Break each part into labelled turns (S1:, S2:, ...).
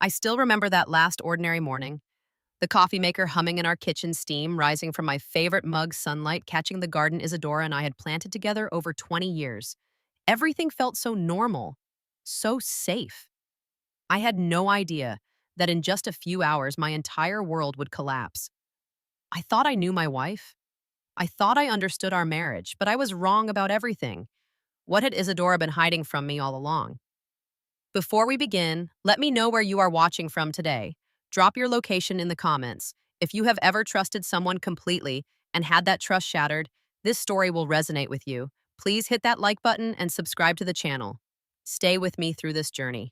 S1: I still remember that last ordinary morning, the coffee maker humming in our kitchen, steam rising from my favorite mug, sunlight catching the garden Isadora and I had planted together over 20 years. Everything felt so normal, so safe. I had no idea that in just a few hours my entire world would collapse. I thought I knew my wife. I thought I understood our marriage, but I was wrong about everything. What had Isadora been hiding from me all along? Before we begin, let me know where you are watching from today. Drop your location in the comments. If you have ever trusted someone completely and had that trust shattered, this story will resonate with you. Please hit that like button and subscribe to the channel. Stay with me through this journey.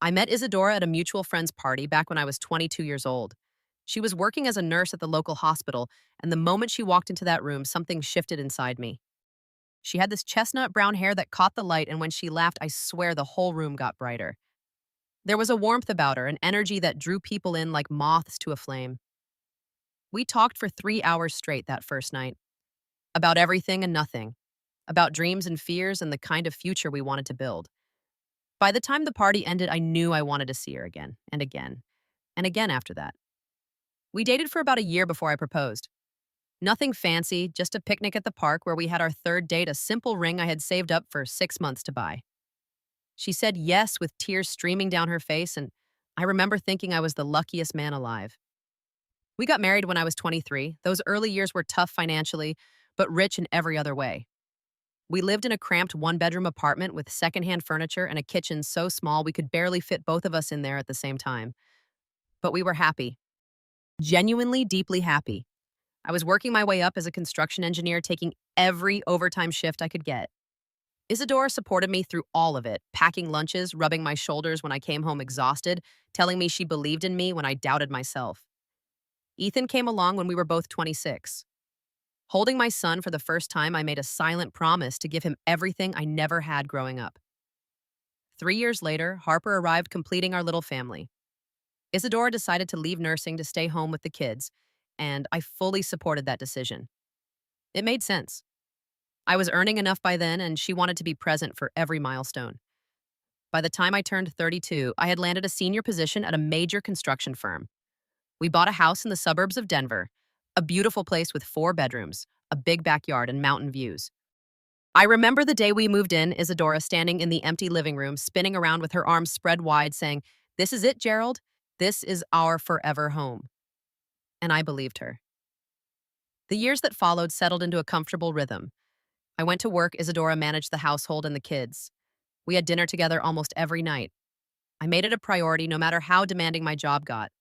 S1: I met Isadora at a mutual friend's party back when I was 22 years old. She was working as a nurse at the local hospital, and the moment she walked into that room, something shifted inside me. She had this chestnut brown hair that caught the light, and when she laughed, I swear the whole room got brighter. There was a warmth about her, an energy that drew people in like moths to a flame. We talked for 3 hours straight that first night, about everything and nothing, about dreams and fears and the kind of future we wanted to build. By the time the party ended, I knew I wanted to see her again, and again, and again after that. We dated for about a year before I proposed. Nothing fancy, just a picnic at the park where we had our third date, a simple ring I had saved up for 6 months to buy. She said yes with tears streaming down her face, and I remember thinking I was the luckiest man alive. We got married when I was 23. Those early years were tough financially, but rich in every other way. We lived in a cramped one-bedroom apartment with secondhand furniture and a kitchen so small we could barely fit both of us in there at the same time. But we were happy. Genuinely, deeply happy. I was working my way up as a construction engineer, taking every overtime shift I could get. Isadora supported me through all of it, packing lunches, rubbing my shoulders when I came home exhausted, telling me she believed in me when I doubted myself. Ethan came along when we were both 26. Holding my son for the first time, I made a silent promise to give him everything I never had growing up. 3 years later, Harper arrived, completing our little family. Isadora decided to leave nursing to stay home with the kids, and I fully supported that decision. It made sense. I was earning enough by then, and she wanted to be present for every milestone. By the time I turned 32, I had landed a senior position at a major construction firm. We bought a house in the suburbs of Denver, a beautiful place with 4 bedrooms, a big backyard, and mountain views. I remember the day we moved in, Isadora standing in the empty living room, spinning around with her arms spread wide, saying, "This is it, Gerald. This is our forever home." And I believed her. The years that followed settled into a comfortable rhythm. I went to work, Isadora managed the household and the kids. We had dinner together almost every night. I made it a priority no matter how demanding my job got.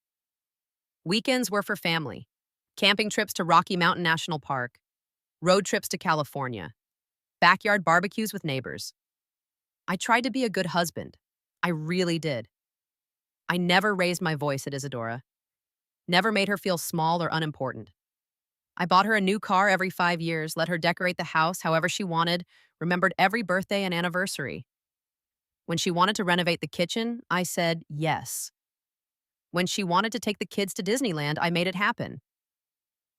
S1: Weekends were for family. Camping trips to Rocky Mountain National Park, road trips to California, backyard barbecues with neighbors. I tried to be a good husband. I really did. I never raised my voice at Isadora, never made her feel small or unimportant. I bought her a new car every 5 years, let her decorate the house however she wanted, remembered every birthday and anniversary. When she wanted to renovate the kitchen, I said yes. When she wanted to take the kids to Disneyland, I made it happen.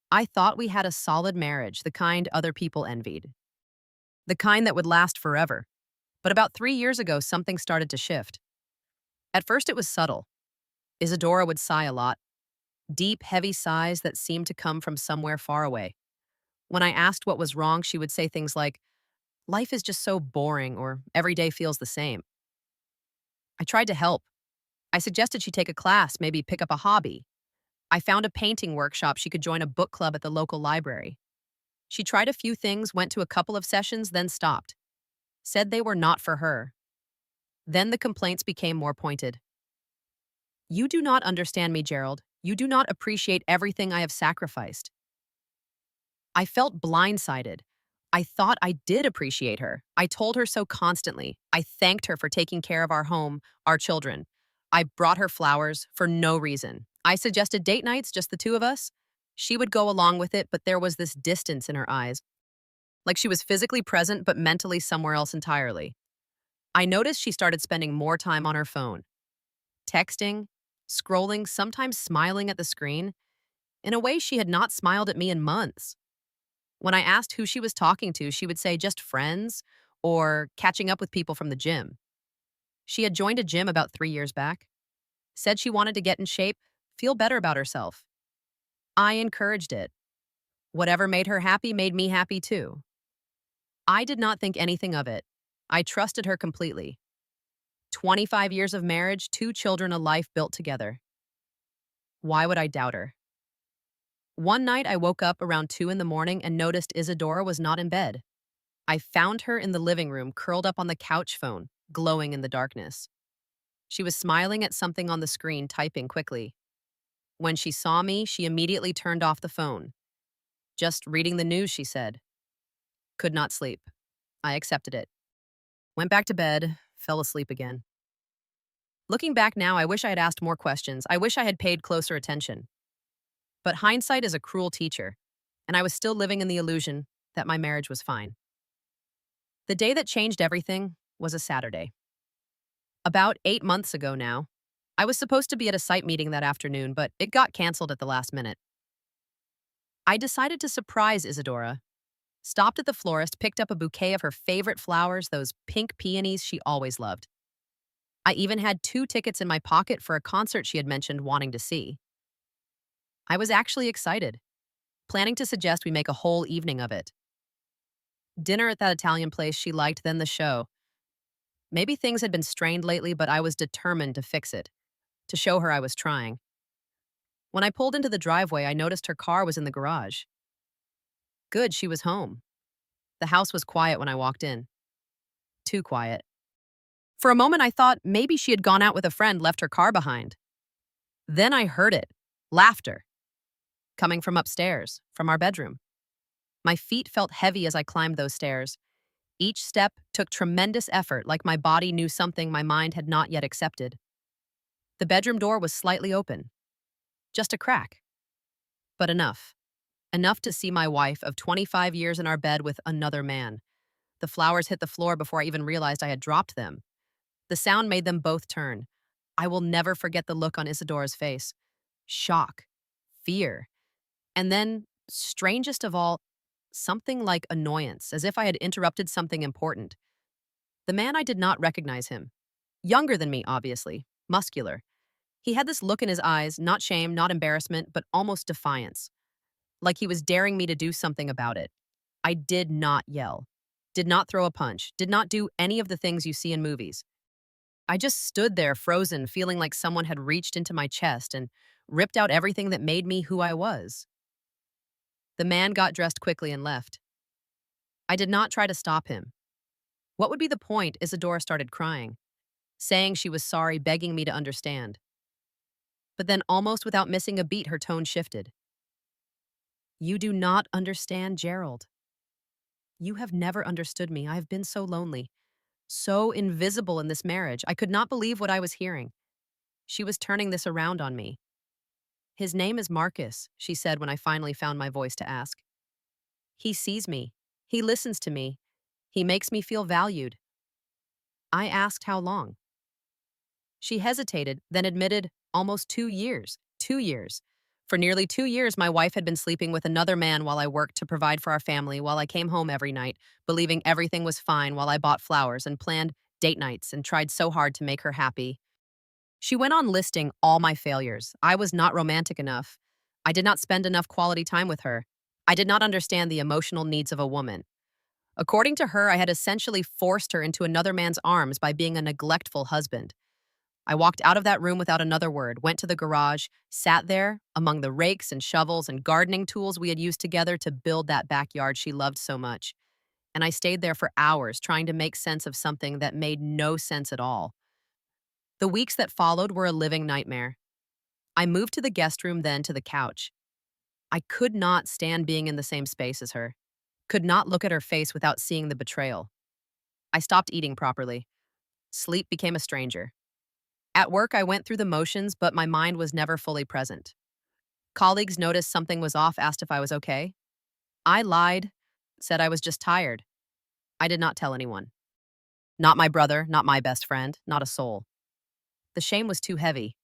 S1: I thought we had a solid marriage, the kind other people envied, the kind that would last forever. But about 3 years ago, something started to shift. At first, it was subtle. Isadora would sigh a lot, deep, heavy sighs that seemed to come from somewhere far away. When I asked what was wrong, she would say things like, "Life is just so boring," or "Every day feels the same." I tried to help. I suggested she take a class, maybe pick up a hobby. I found a painting workshop she could join, a book club at the local library. She tried a few things, went to a couple of sessions, then stopped. Said they were not for her. Then the complaints became more pointed. "You do not understand me, Gerald. You do not appreciate everything I have sacrificed." I felt blindsided. I thought I did appreciate her. I told her so constantly. I thanked her for taking care of our home, our children. I brought her flowers for no reason. I suggested date nights, just the two of us. She would go along with it, but there was this distance in her eyes, like she was physically present but mentally somewhere else entirely. I noticed she started spending more time on her phone, texting, scrolling, sometimes smiling at the screen, in a way she had not smiled at me in months. When I asked who she was talking to, she would say just friends or catching up with people from the gym. She had joined a gym about 3 years back. said she wanted to get in shape, feel better about herself. I encouraged it. Whatever made her happy made me happy too. I did not think anything of it. I trusted her completely. 25 years of marriage, 2 children, a life built together. Why would I doubt her? One night I woke up around 2 in the morning and noticed Isadora was not in bed. I found her in the living room, curled up on the couch phone, glowing in the darkness. She was smiling at something on the screen, typing quickly. When she saw me, she immediately turned off the phone. Just reading the news, she said. Could not sleep. I accepted it. Went back to bed, fell asleep again. Looking back now, I wish I had asked more questions. I wish I had paid closer attention. But hindsight is a cruel teacher, and I was still living in the illusion that my marriage was fine. The day that changed everything was a Saturday. About 8 months ago now, I was supposed to be at a site meeting that afternoon, but it got canceled at the last minute. I decided to surprise Isadora. Stopped at the florist, picked up a bouquet of her favorite flowers, those pink peonies she always loved. I even had 2 tickets in my pocket for a concert she had mentioned wanting to see. I was actually excited, planning to suggest we make a whole evening of it. Dinner at that Italian place she liked, then the show. Maybe things had been strained lately, but I was determined to fix it, to show her I was trying. When I pulled into the driveway, I noticed her car was in the garage. Good, she was home. The house was quiet when I walked in. Too quiet. For a moment, I thought maybe she had gone out with a friend, left her car behind. Then I heard it. Laughter. Coming from upstairs, from our bedroom. My feet felt heavy as I climbed those stairs. Each step took tremendous effort, like my body knew something my mind had not yet accepted. The bedroom door was slightly open. Just a crack. But enough. Enough to see my wife of 25 years in our bed with another man. The flowers hit the floor before I even realized I had dropped them. The sound made them both turn. I will never forget the look on Isadora's face. Shock. Fear. And then, strangest of all, something like annoyance, as if I had interrupted something important. The man, I did not recognize him. Younger than me, obviously. Muscular. He had this look in his eyes, not shame, not embarrassment, but almost defiance. Like he was daring me to do something about it. I did not yell. Did not throw a punch. Did not do any of the things you see in movies. I just stood there frozen, feeling like someone had reached into my chest and ripped out everything that made me who I was. The man got dressed quickly and left. I did not try to stop him. What would be the point? Isadora started crying, saying she was sorry, begging me to understand. But then, almost without missing a beat, her tone shifted. You do not understand, Gerald. You have never understood me. I have been so lonely, so invisible in this marriage. I could not believe what I was hearing. She was turning this around on me. His name is Marcus, she said when I finally found my voice to ask. He sees me. He listens to me. He makes me feel valued. I asked how long. She hesitated, then admitted almost 2 years. 2 years. For nearly 2 years, my wife had been sleeping with another man while I worked to provide for our family, while I came home every night, believing everything was fine while I bought flowers and planned date nights and tried so hard to make her happy. She went on listing all my failures. I was not romantic enough. I did not spend enough quality time with her. I did not understand the emotional needs of a woman. According to her, I had essentially forced her into another man's arms by being a neglectful husband. I walked out of that room without another word, went to the garage, sat there among the rakes and shovels and gardening tools we had used together to build that backyard she loved so much. And I stayed there for hours trying to make sense of something that made no sense at all. The weeks that followed were a living nightmare. I moved to the guest room, then to the couch. I could not stand being in the same space as her, could not look at her face without seeing the betrayal. I stopped eating properly. Sleep became a stranger. At work, I went through the motions, but my mind was never fully present. Colleagues noticed something was off, asked if I was okay. I lied, said I was just tired. I did not tell anyone. Not my brother, not my best friend, not a soul. The shame was too heavy,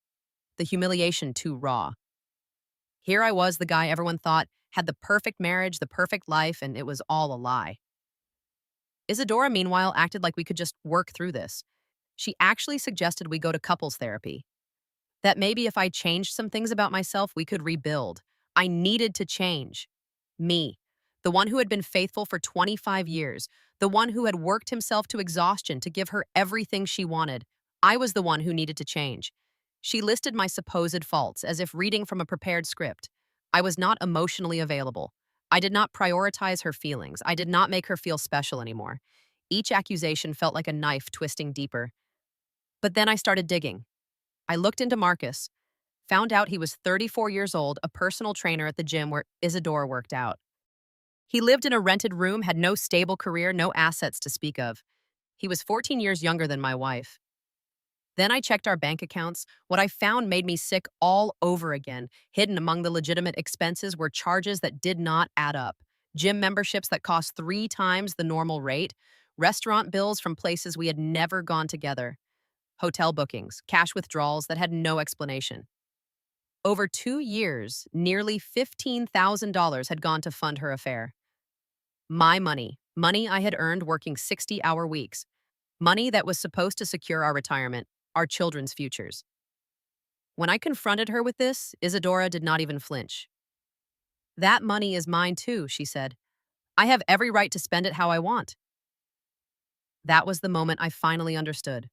S1: the humiliation too raw. Here I was, the guy everyone thought had the perfect marriage, the perfect life, and it was all a lie. Isadora, meanwhile, acted like we could just work through this. She actually suggested we go to couples therapy. that maybe if I changed some things about myself, we could rebuild. I needed to change. Me, the one who had been faithful for 25 years, the one who had worked himself to exhaustion to give her everything she wanted. I was the one who needed to change. She listed my supposed faults as if reading from a prepared script. I was not emotionally available. I did not prioritize her feelings. I did not make her feel special anymore. Each accusation felt like a knife twisting deeper. But then I started digging. I looked into Marcus, found out he was 34 years old, a personal trainer at the gym where Isadora worked out. He lived in a rented room, had no stable career, no assets to speak of. He was 14 years younger than my wife. Then I checked our bank accounts. What I found made me sick all over again. Hidden among the legitimate expenses were charges that did not add up. Gym memberships that cost 3 times the normal rate, restaurant bills from places we had never gone together, hotel bookings, cash withdrawals that had no explanation. Over 2 years, nearly $15,000 had gone to fund her affair. My money I had earned working 60-hour weeks, money that was supposed to secure our retirement, our children's futures. When I confronted her with this, Isadora did not even flinch. That money is mine too, she said. I have every right to spend it how I want. That was the moment I finally understood.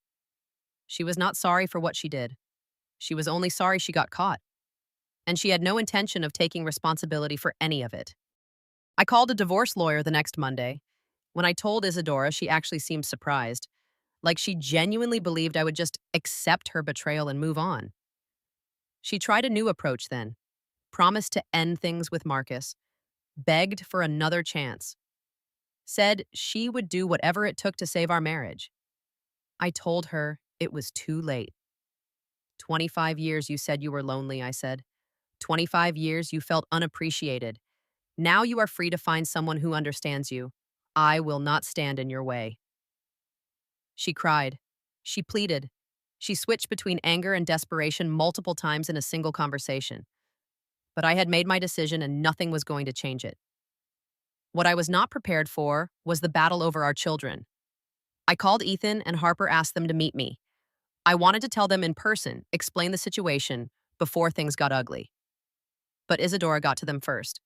S1: She was not sorry for what she did. She was only sorry she got caught. And she had no intention of taking responsibility for any of it. I called a divorce lawyer the next Monday. When I told Isadora, she actually seemed surprised, like she genuinely believed I would just accept her betrayal and move on. She tried a new approach then, promised to end things with Marcus, begged for another chance, said she would do whatever it took to save our marriage. I told her it was too late. 25 years you said you were lonely, I said. 25 years you felt unappreciated. Now you are free to find someone who understands you. I will not stand in your way. She cried. She pleaded. She switched between anger and desperation multiple times in a single conversation. But I had made my decision and nothing was going to change it. What I was not prepared for was the battle over our children. I called Ethan and Harper asked them to meet me. I wanted to tell them in person, explain the situation, before things got ugly. But Isadora got to them first.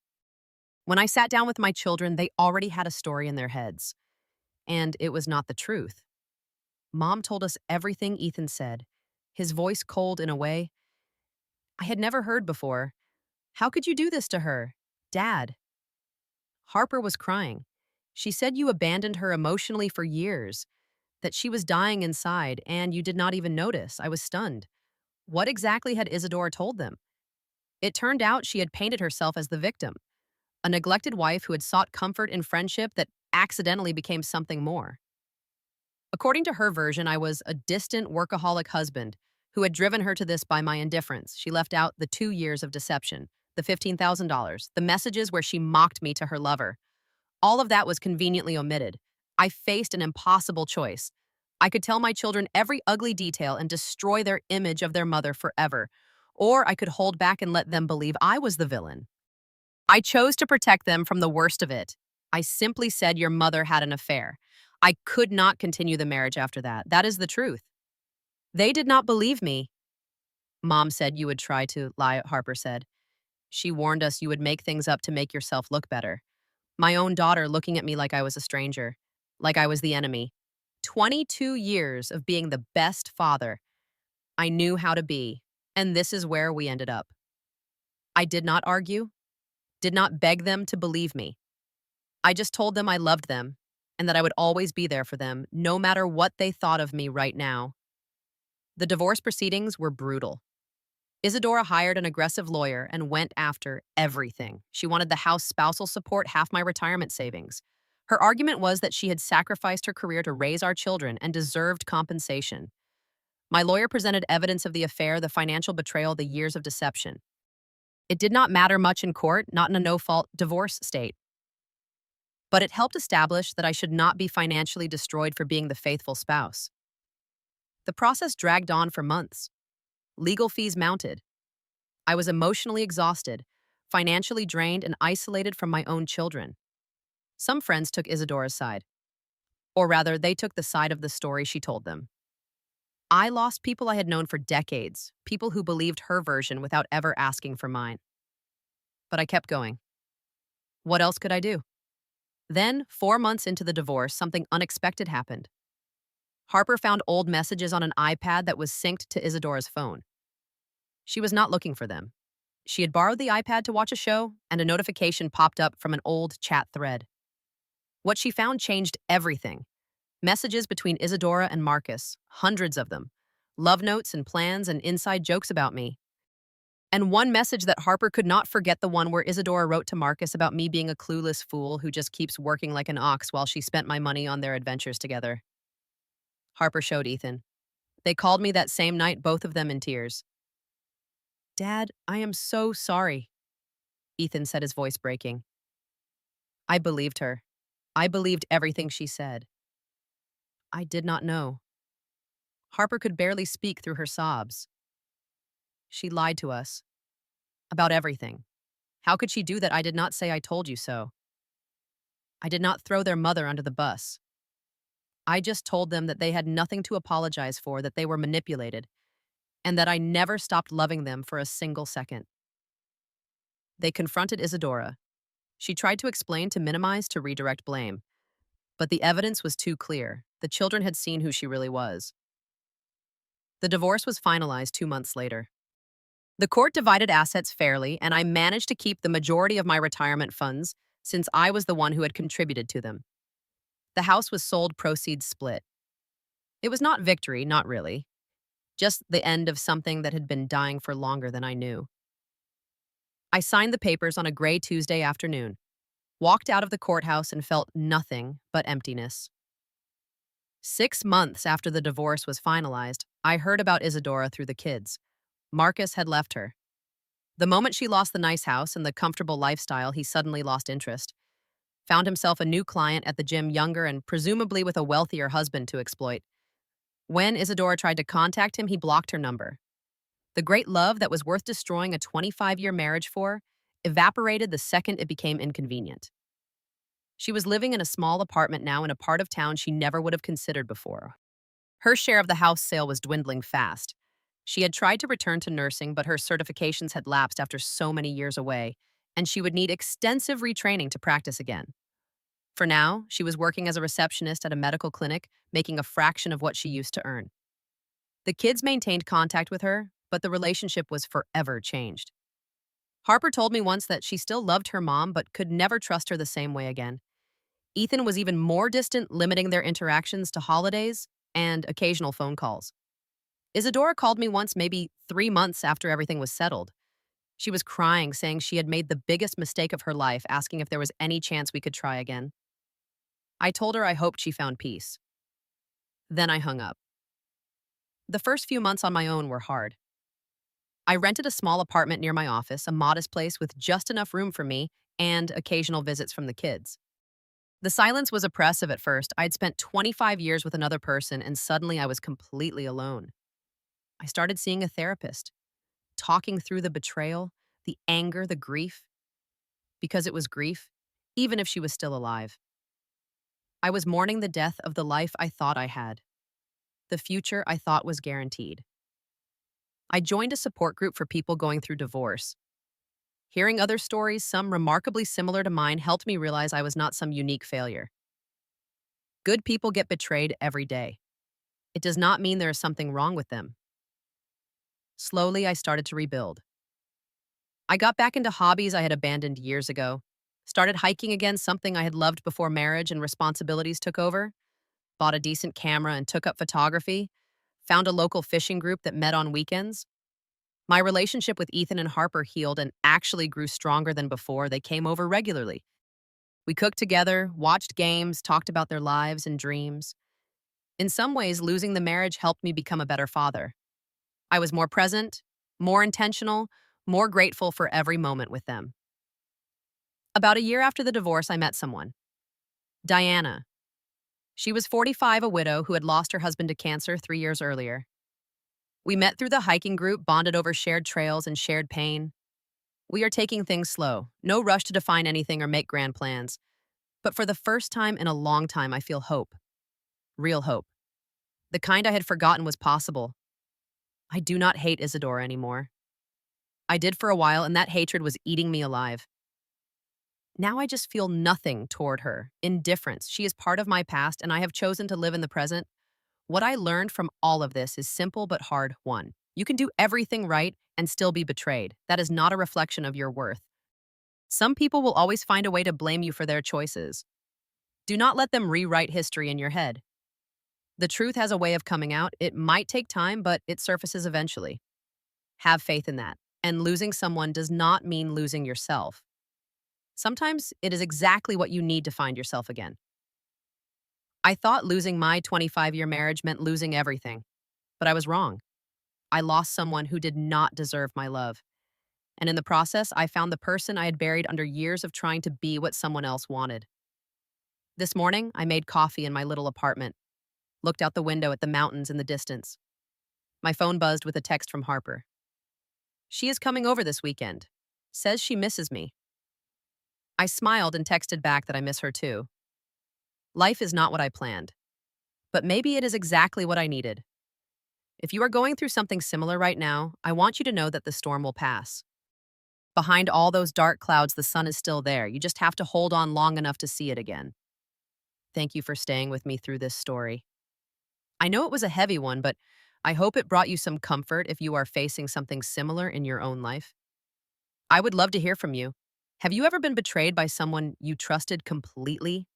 S1: When I sat down with my children, they already had a story in their heads. And it was not the truth. Mom told us everything Ethan said, his voice cold in a way I had never heard before. How could you do this to her? Dad. Harper was crying. She said you abandoned her emotionally for years, that she was dying inside, and you did not even notice. I was stunned. What exactly had Isadora told them? It turned out she had painted herself as the victim, a neglected wife who had sought comfort in friendship that accidentally became something more. According to her version, I was a distant workaholic husband who had driven her to this by my indifference. She left out the 2 years of deception, the $15,000, the messages where she mocked me to her lover. All of that was conveniently omitted. I faced an impossible choice. I could tell my children every ugly detail and destroy their image of their mother forever, or I could hold back and let them believe I was the villain. I chose to protect them from the worst of it. I simply said your mother had an affair. I could not continue the marriage after that. That is the truth. They did not believe me. Mom said you would try to lie, Harper said. She warned us you would make things up to make yourself look better. My own daughter looking at me like I was a stranger, like I was the enemy. 22 years of being the best father I knew how to be, and this is where we ended up. I did not argue, did not beg them to believe me. I just told them I loved them and that I would always be there for them, no matter what they thought of me right now. The divorce proceedings were brutal. Isadora hired an aggressive lawyer and went after everything. She wanted the house spousal support, half my retirement savings. Her argument was that she had sacrificed her career to raise our children and deserved compensation. My lawyer presented evidence of the affair, the financial betrayal, the years of deception. It did not matter much in court, not in a no-fault divorce state. But it helped establish that I should not be financially destroyed for being the faithful spouse. The process dragged on for months. Legal fees mounted. I was emotionally exhausted, financially drained, and isolated from my own children. Some friends took Isadora's side. Or rather, they took the side of the story she told them. I lost people I had known for decades, people who believed her version without ever asking for mine. But I kept going. What else could I do? Then, 4 months into the divorce, something unexpected happened. Harper found old messages on an iPad that was synced to Isadora's phone. She was not looking for them. She had borrowed the iPad to watch a show, and a notification popped up from an old chat thread. What she found changed everything. Messages between Isadora and Marcus, hundreds of them. Love notes and plans and inside jokes about me. And one message that Harper could not forget, the one where Isadora wrote to Marcus about me being a clueless fool who just keeps working like an ox while she spent my money on their adventures together. Harper showed Ethan. They called me that same night, both of them in tears. "Dad, I am so sorry," Ethan said, his voice breaking. I believed her. I believed everything she said. I did not know. Harper could barely speak through her sobs. She lied to us. About everything. How could she do that? I did not say I told you so. I did not throw their mother under the bus. I just told them that they had nothing to apologize for, that they were manipulated, and that I never stopped loving them for a single second. They confronted Isadora. She tried to explain, to minimize, to redirect blame. But the evidence was too clear. The children had seen who she really was. The divorce was finalized 2 months later. The court divided assets fairly, and I managed to keep the majority of my retirement funds since I was the one who had contributed to them. The house was sold, proceeds split. It was not victory, not really. Just the end of something that had been dying for longer than I knew. I signed the papers on a gray Tuesday afternoon, walked out of the courthouse, and felt nothing but emptiness. 6 months after the divorce was finalized, I heard about Isadora through the kids. Marcus had left her. The moment she lost the nice house and the comfortable lifestyle, he suddenly lost interest. Found himself a new client at the gym, younger and presumably with a wealthier husband to exploit. When Isadora tried to contact him, he blocked her number. The great love that was worth destroying a 25-year marriage for evaporated the second it became inconvenient. She was living in a small apartment now in a part of town she never would have considered before. Her share of the house sale was dwindling fast. She had tried to return to nursing, but her certifications had lapsed after so many years away, and she would need extensive retraining to practice again. For now, she was working as a receptionist at a medical clinic, making a fraction of what she used to earn. The kids maintained contact with her, but the relationship was forever changed. Harper told me once that she still loved her mom, but could never trust her the same way again. Ethan was even more distant, limiting their interactions to holidays and occasional phone calls. Isadora called me once, maybe 3 months after everything was settled. She was crying, saying she had made the biggest mistake of her life, asking if there was any chance we could try again. I told her I hoped she found peace. Then I hung up. The first few months on my own were hard. I rented a small apartment near my office, a modest place with just enough room for me and occasional visits from the kids. The silence was oppressive at first. I'd spent 25 years with another person, and suddenly I was completely alone. I started seeing a therapist, talking through the betrayal, the anger, the grief. Because it was grief, even if she was still alive. I was mourning the death of the life I thought I had, the future I thought was guaranteed. I joined a support group for people going through divorce. Hearing other stories, some remarkably similar to mine, helped me realize I was not some unique failure. Good people get betrayed every day. It does not mean there is something wrong with them. Slowly, I started to rebuild. I got back into hobbies I had abandoned years ago. Started hiking again, something I had loved before marriage and responsibilities took over. Bought a decent camera and took up photography. Found a local fishing group that met on weekends. My relationship with Ethan and Harper healed and actually grew stronger than before. They came over regularly. We cooked together, watched games, talked about their lives and dreams. In some ways, losing the marriage helped me become a better father. I was more present, more intentional, more grateful for every moment with them. About a year after the divorce, I met someone. Diana. She was 45, a widow who had lost her husband to cancer 3 years earlier. We met through the hiking group, bonded over shared trails and shared pain. We are taking things slow, no rush to define anything or make grand plans. But for the first time in a long time, I feel hope. Real hope. the kind I had forgotten was possible. I do not hate Isadora anymore. I did for a while, and that hatred was eating me alive. Now I just feel nothing toward her, indifference. She is part of my past, and I have chosen to live in the present. What I learned from all of this is simple but hard. One, you can do everything right and still be betrayed. That is not a reflection of your worth. Some people will always find a way to blame you for their choices. Do not let them rewrite history in your head. The truth has a way of coming out. It might take time, but it surfaces eventually. Have faith in that. And losing someone does not mean losing yourself. Sometimes it is exactly what you need to find yourself again. I thought losing my 25-year marriage meant losing everything, but I was wrong. I lost someone who did not deserve my love. And in the process, I found the person I had buried under years of trying to be what someone else wanted. This morning, I made coffee in my little apartment, looked out the window at the mountains in the distance. My phone buzzed with a text from Harper. She is coming over this weekend. Says she misses me. I smiled and texted back that I miss her too. Life is not what I planned, but maybe it is exactly what I needed. If you are going through something similar right now, I want you to know that the storm will pass. Behind all those dark clouds, the sun is still there. You just have to hold on long enough to see it again. Thank you for staying with me through this story. I know it was a heavy one, but I hope it brought you some comfort if you are facing something similar in your own life. I would love to hear from you. Have you ever been betrayed by someone you trusted completely?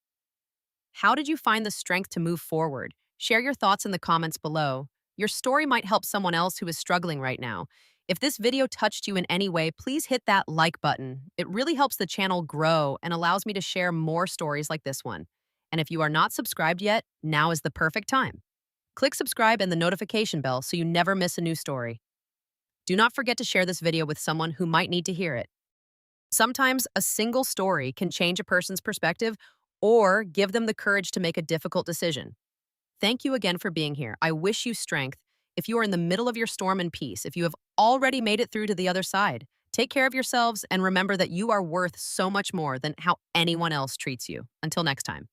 S1: How did you find the strength to move forward? Share your thoughts in the comments below. Your story might help someone else who is struggling right now. If this video touched you in any way, please hit that like button. It really helps the channel grow and allows me to share more stories like this one. And if you are not subscribed yet, now is the perfect time. Click subscribe and the notification bell so you never miss a new story. Do not forget to share this video with someone who might need to hear it. Sometimes a single story can change a person's perspective or give them the courage to make a difficult decision. Thank you again for being here. I wish you strength. If you are in the middle of your storm and peace, if you have already made it through to the other side, take care of yourselves and remember that you are worth so much more than how anyone else treats you. Until next time.